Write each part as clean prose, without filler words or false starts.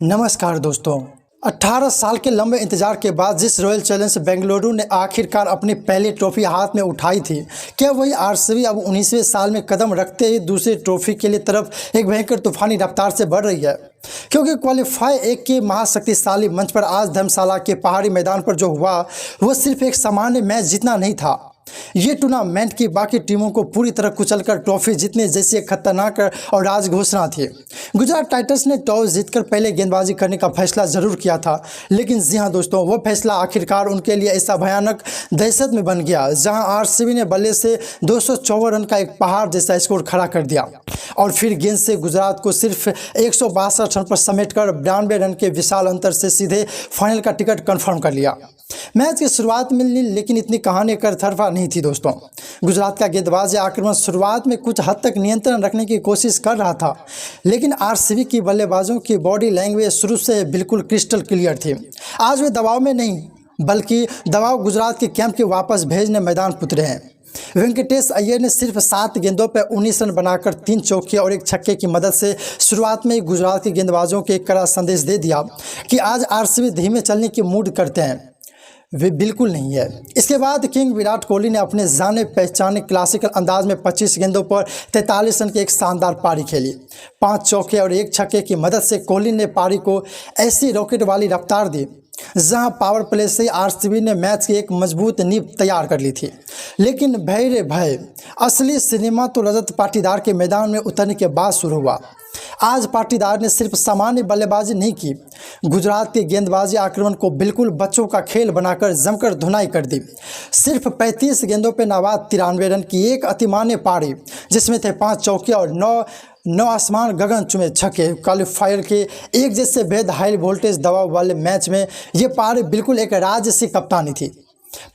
नमस्कार दोस्तों। 18 साल के लंबे इंतजार के बाद जिस रॉयल चैलेंजर्स बेंगलुरु ने आखिरकार अपनी पहली ट्रॉफी हाथ में उठाई थी, क्या वही आरसीबी अब 19वें साल में कदम रखते ही दूसरी ट्रॉफी के लिए तरफ एक भयंकर तूफानी रफ्तार से बढ़ रही है? क्योंकि क्वालीफाई एक के महाशक्तिशाली मंच पर आज धर्मशाला के पहाड़ी मैदान पर जो हुआ वह सिर्फ एक सामान्य मैच जीतना नहीं था। ये टूर्नामेंट की बाकी टीमों को पूरी तरह कुचलकर ट्रॉफी जीतने जैसी एक खतरनाक और राज घोषणा थी। गुजरात टाइटंस ने टॉस जीतकर पहले गेंदबाजी करने का फैसला जरूर किया था, लेकिन जी हाँ दोस्तों, वह फैसला आखिरकार उनके लिए ऐसा भयानक दहशत में बन गया जहां आरसीबी ने बल्ले से 254 रन का एक पहाड़ जैसा स्कोर खड़ा कर दिया और फिर गेंद से गुजरात को सिर्फ 162 रन पर समेटकर 92 रन के विशाल अंतर से सीधे फाइनल का टिकट कंफर्म कर लिया। मैच की शुरुआत मिली, लेकिन इतनी कहानी करतरफा नहीं थी दोस्तों। गुजरात का गेंदबाजी आक्रमण शुरुआत में कुछ हद तक नियंत्रण रखने की कोशिश कर रहा था, लेकिन आरसीबी की बल्लेबाजों की बॉडी लैंग्वेज शुरू से बिल्कुल क्रिस्टल क्लियर थी। आज वे दबाव में नहीं, बल्कि दबाव गुजरात के कैंप के वापस भेजने मैदान उतरे हैं। वेंकटेश अय्यर ने सिर्फ 7 गेंदों पर 19 रन बनाकर 3 चौके और 1 छक्के की मदद से शुरुआत में ही गुजरात के गेंदबाजों को एक कड़ा संदेश दे दिया कि आज आरसीबी धीमे चलने की मूड करते हैं। वे बिल्कुल नहीं है। इसके बाद किंग विराट कोहली ने अपने जाने पहचाने क्लासिकल अंदाज में 25 गेंदों पर 43 रन की एक शानदार पारी खेली। 5 चौके और 1 छक्के की मदद से कोहली ने पारी को ऐसी रॉकेट वाली रफ्तार दी जहां पावर प्ले से आरसीबी ने मैच की एक मजबूत नींव तैयार कर ली थी। लेकिन भय रे भय, असली सिनेमा तो रजत पाटीदार के मैदान में उतरने के बाद शुरू हुआ। आज पाटीदार ने सिर्फ सामान्य बल्लेबाजी नहीं की, गुजरात के गेंदबाजी आक्रमण को बिल्कुल बच्चों का खेल बनाकर जमकर धुनाई कर दी। सिर्फ 35 गेंदों पर नाबाद 93 रन की एक अतिमान्य पारी, जिसमें थे 5 चौके और 9 आसमान गगन चुमे छक्के। क्वालीफायर के एक जैसे बेहद हाई वोल्टेज दबाव वाले मैच में ये पारी बिल्कुल एक राज्य सी कप्तानी थी।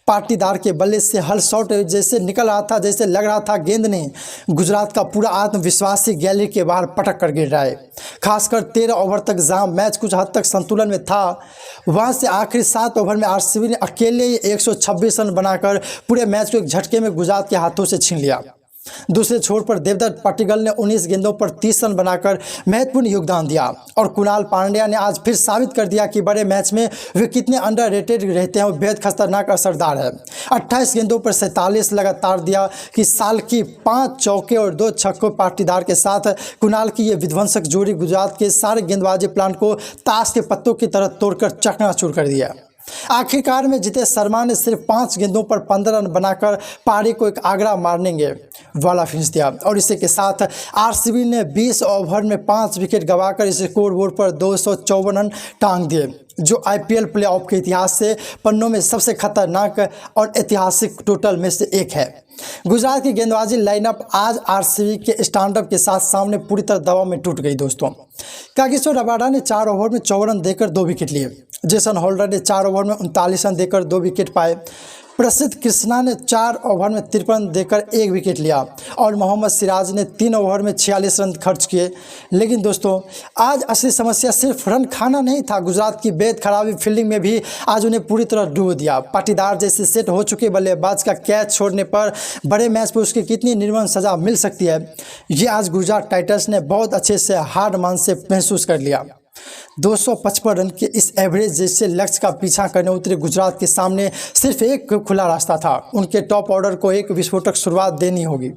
पाटीदार के बल्ले से हर शॉट जैसे निकल रहा था, जैसे लग रहा था गेंद ने गुजरात का पूरा आत्मविश्वासी गैलरी के बाहर पटक कर गिर रहा है। खासकर 13 ओवर तक जहां मैच कुछ हद तक संतुलन में था, वहां से आखिरी 7 ओवर में आरसीबी ने अकेले ही 126 रन बनाकर पूरे मैच को एक झटके में गुजरात के हाथों से छीन लिया। दूसरे छोर पर देवदत्त पट्टिगल ने 19 गेंदों पर 30 रन बनाकर महत्वपूर्ण योगदान दिया और कुणाल पांड्या ने आज फिर साबित कर दिया कि बड़े मैच में वे कितने अंडररेटेड रहते हैं और बेहद खतरनाक असरदार है। 28 गेंदों पर 47 लगातार दिया कि साल की 5 चौके और 2 छक्कों पाटीदार के साथ कुणाल की यह विध्वंसक जोड़ी गुजरात के सारे गेंदबाजी प्लान को ताश के पत्तों की तरह तोड़कर चकनाचूर कर दिया। आखिरकार में जितेश शर्मा ने सिर्फ 5 गेंदों पर 15 रन बनाकर पारी को एक आगरा मारने वाला फिनिश दिया और इसी के साथ आरसीबी ने 20 ओवर में 5 विकेट गंवाकर इस स्कोर बोर्ड पर 254 रन टांग दिए, जो आईपीएल प्लेऑफ के इतिहास से पन्नों में सबसे खतरनाक और ऐतिहासिक टोटल में से एक है। गुजरात की गेंदबाजी लाइनअप आज आरसीबी के स्टैंडअप के साथ सामने पूरी तरह दबाव में टूट गई दोस्तों। कागिसो रबाडा ने 4 ओवर में 54 रन देकर 2 विकेट लिए। जेसन होल्डर ने 4 ओवर में 39 रन देकर 2 विकेट पाए। प्रसिद्ध कृष्णा ने 4 ओवर में 53 रन देकर 1 विकेट लिया और मोहम्मद सिराज ने 3 ओवर में 46 रन खर्च किए। लेकिन दोस्तों, आज असली समस्या सिर्फ रन खाना नहीं था। गुजरात की बेहद खराबी फील्डिंग में भी आज उन्हें पूरी तरह डूब दिया। पाटीदार जैसे सेट हो चुके बल्लेबाज का कैच छोड़ने पर बड़े मैच पर उसकी कितनी निर्मम सजा मिल सकती है, ये आज गुजरात टाइटंस ने बहुत अच्छे से हार मान से महसूस कर लिया। 255 रन के इस एवरेज जैसे लक्ष्य का पीछा करने उतरे गुजरात के सामने सिर्फ एक खुला रास्ता था। उनके टॉप ऑर्डर को एक विस्फोटक शुरुआत देनी होगी।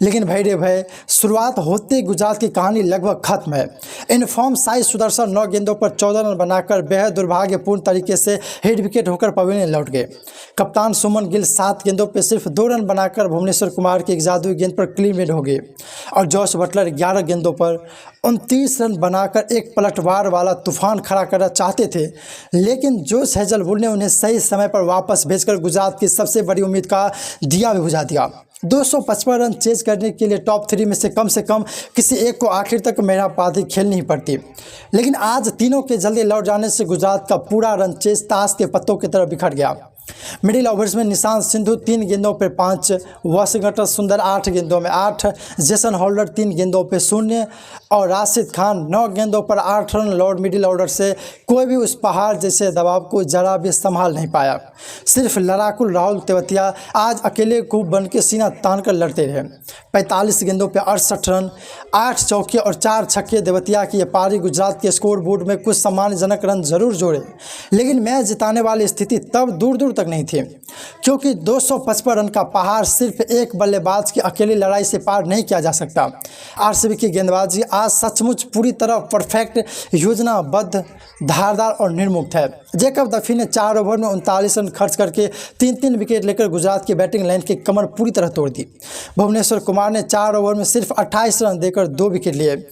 लेकिन भय रे भय, शुरुआत होते गुजरात की कहानी लगभग खत्म है। इनफॉर्म साई सुदर्शन 9 गेंदों पर 14 रन बनाकर बेहद दुर्भाग्यपूर्ण तरीके से हेड विकेट होकर पवेलियन लौट गए। कप्तान सुमन गिल 7 गेंदों पर सिर्फ 2 रन बनाकर भुवनेश्वर कुमार की एक जादुई गेंद पर क्लीन विकेट हो गए और जॉस बटलर 11 गेंदों पर 29 रन बनाकर एक पलटवार वाला तूफान खड़ा करना चाहते थे, लेकिन जोश हेजलवुड ने उन्हें सही समय पर वापस भेजकर गुजरात की सबसे बड़ी उम्मीद का दिया भी बुझा दिया। 255 रन चेज करने के लिए टॉप 3 में से कम किसी एक को आखिर तक मेहनत खेलनी ही पड़ती। लेकिन आज तीनों के जल्दी लौट जाने से गुजरात का पूरा रन चेज ताश के पत्तों की तरह बिखर गया। मिडिल ओवर्स में निशांत सिंधु 3 गेंदों पर 5, वाशिंगटन सुंदर 8 गेंदों में 8, जेसन होल्डर 3 गेंदों पर 0 और राशिद खान 9 गेंदों पर 8 रन लॉर्ड मिडिल ऑर्डर से कोई भी उस पहाड़ जैसे दबाव को जरा भी संभाल नहीं पाया। सिर्फ लड़ाकू राहुल तेवतिया आज अकेले खूब बन के सीना तान कर लड़ते रहे। 45 गेंदों पर 68 रन, 8 चौके और 4 छक्के तेवतिया की ये पारी गुजरात के स्कोर बोर्ड में कुछ सम्मानजनक रन जरूर जोड़े, लेकिन मैच जिताने वाली स्थिति तब दूर दूर तक नहीं थी, क्योंकि 255 रन का पहाड़ सिर्फ एक बल्लेबाज की अकेली लड़ाई से पार नहीं किया जा सकता। आरसीबी की गेंदबाजी आज सचमुच पूरी तरह परफेक्ट, योजनाबद्ध, धारदार और निर्मुक्त है। जेकब दफी ने 4 ओवर में 39 रन खर्च करके 3-3 विकेट लेकर गुजरात की बैटिंग लाइन की कमर पूरी तरह तोड़ दी। भुवनेश्वर कुमार ने 4 ओवर में सिर्फ 28 रन देकर 2 विकेट लिए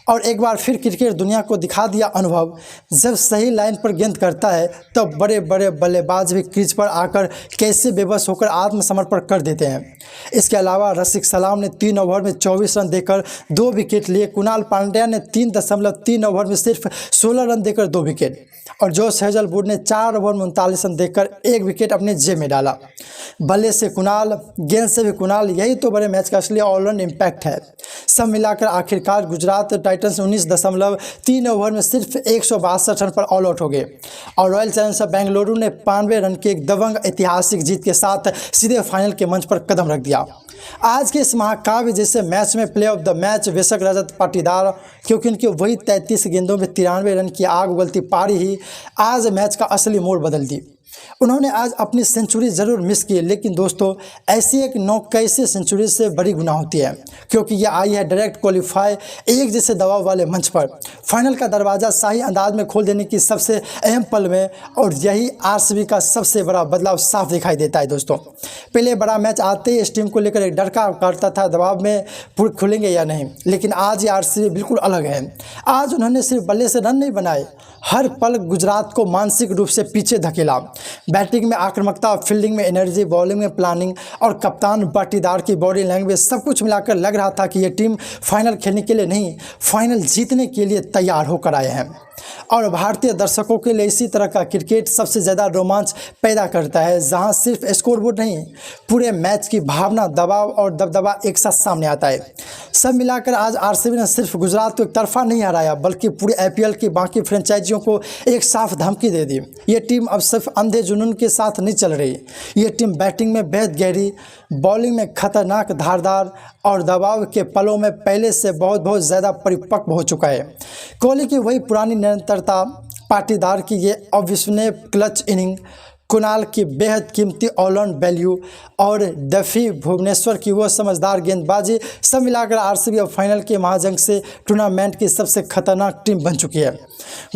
और एक बार फिर क्रिकेट दुनिया को दिखा दिया अनुभव, जब सही लाइन पर गेंद करता है तब बड़े बड़े बल्लेबाज भी क्रीज पर आकर कैसे बेबस होकर आत्मसमर्पण कर देते हैं। इसके अलावा रसिक सलाम ने 3 ओवर में 24 रन देकर 2 विकेट लिए। कुणाल पांड्या ने 3.3 ओवर में सिर्फ 16 रन देकर 2 विकेट और जोश हेजलवुड ने 4 ओवर में 39 रन देकर 1 विकेट अपने जेब में डाला। बल्ले से कुणाल, गेंद से भी कुणाल, यही तो बड़े मैच का असली ऑलराउंड इम्पैक्ट है। सब मिलाकर आखिरकार गुजरात टाइटंस 19.3 ओवर में सिर्फ 162 रन पर ऑल आउट हो गए और रॉयल चैलेंजर्स बेंगलुरु ने 92 रन की एक दबंग ऐतिहासिक जीत के साथ सीधे फाइनल के मंच पर कदम रख दिया। आज के इस महाकाव्य जैसे मैच में प्ले ऑफ द मैच बेशक रजत पाटीदार, क्योंकि उनकी वही 33 गेंदों में 93 रन की आग उगलती पारी ही आज मैच का असली मोड़ बदल दी। उन्होंने आज अपनी सेंचुरी ज़रूर मिस की, लेकिन दोस्तों ऐसी एक कैसे सेंचुरी से बड़ी गुना होती है, क्योंकि यह आई है डायरेक्ट क्वालिफाई एक जैसे दबाव वाले मंच पर फाइनल का दरवाज़ा शाही अंदाज में खोल देने की सबसे अहम पल में, और यही आरसीबी का सबसे बड़ा बदलाव साफ दिखाई देता है। दोस्तों पहले बड़ा मैच आते ही इस टीम को लेकर एक डर का काटता था दबाव में पूरे खुलेंगे या नहीं, लेकिन आज ये आरसीबी बिल्कुल अलग है। आज उन्होंने सिर्फ बल्ले से रन नहीं बनाए, हर पल गुजरात को मानसिक रूप से पीछे धकेला। बैटिंग में आक्रामकता, फील्डिंग में एनर्जी, बॉलिंग में प्लानिंग और कप्तान पाटीदार की बॉडी लैंग्वेज, सब कुछ मिलाकर लग रहा था कि ये टीम फाइनल खेलने के लिए नहीं, फाइनल जीतने के लिए तैयार होकर आए हैं। और भारतीय दर्शकों के लिए इसी तरह का क्रिकेट सबसे ज़्यादा रोमांच पैदा करता है, जहां सिर्फ स्कोरबोर्ड नहीं, पूरे मैच की भावना, दबाव और दबदबा एक साथ सामने आता है। सब मिलाकर आज आरसीबी ने सिर्फ गुजरात को एक तरफा नहीं हराया, बल्कि पूरे आईपीएल की बाकी फ्रेंचाइजियों को एक साफ धमकी दे दी। ये टीम अब सिर्फ अंधे जुनून के साथ नहीं चल रही, ये टीम बैटिंग में बेहद गहरी, बॉलिंग में खतरनाक, धारदार और दबाव के पलों में पहले से बहुत ज़्यादा परिपक्व हो चुका है। कोहली की वही पुरानी निरंतरता, पाटीदार की ये अविश्वसनीय क्लच इनिंग, कुणाल की बेहद कीमती ऑलराउंड वैल्यू और डफी भुवनेश्वर की वो समझदार गेंदबाजी, सब मिलाकर आरसीबी अब फाइनल के महाजंग से टूर्नामेंट की सबसे खतरनाक टीम बन चुकी है।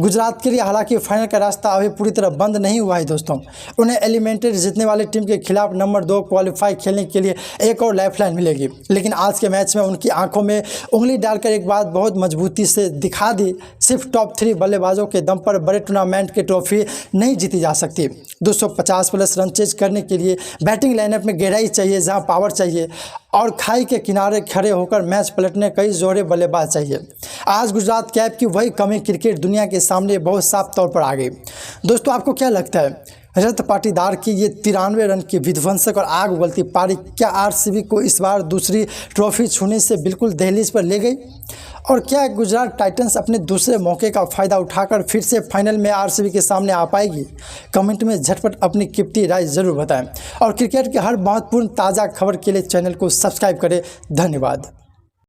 गुजरात के लिए हालांकि फाइनल का रास्ता अभी पूरी तरह बंद नहीं हुआ है दोस्तों, उन्हें एलिमिनेटर जीतने वाली टीम के खिलाफ नंबर 2 क्वालिफाई खेलने के लिए एक और लाइफलाइन मिलेगी। लेकिन आज के मैच में उनकी आंखों में उंगली डालकर एक बात बहुत मजबूती से दिखा दी, सिर्फ टॉप 3 बल्लेबाजों के दम पर बड़े टूर्नामेंट की ट्रॉफी नहीं जीती जा सकती। 250+ रन चेज करने के लिए बैटिंग लाइनअप में गहराई चाहिए, जहां पावर चाहिए और खाई के किनारे खड़े होकर मैच पलटने कई जोड़े बल्लेबाज चाहिए। आज गुजरात कैप की वही कमी क्रिकेट दुनिया के सामने बहुत साफ तौर पर आ गई। दोस्तों आपको क्या लगता है, रजत पाटीदार की ये 93 रन की विध्वंसक और आग उगलती पारी क्या आरसीबी को इस बार दूसरी ट्रॉफी छूने से बिल्कुल दहलीज पर ले गई? और क्या गुजरात टाइटंस अपने दूसरे मौके का फ़ायदा उठाकर फिर से फाइनल में आरसीबी के सामने आ पाएगी? कमेंट में झटपट अपनी कीमती राय ज़रूर बताएं और क्रिकेट के हर महत्वपूर्ण ताज़ा खबर के लिए चैनल को सब्सक्राइब करें। धन्यवाद।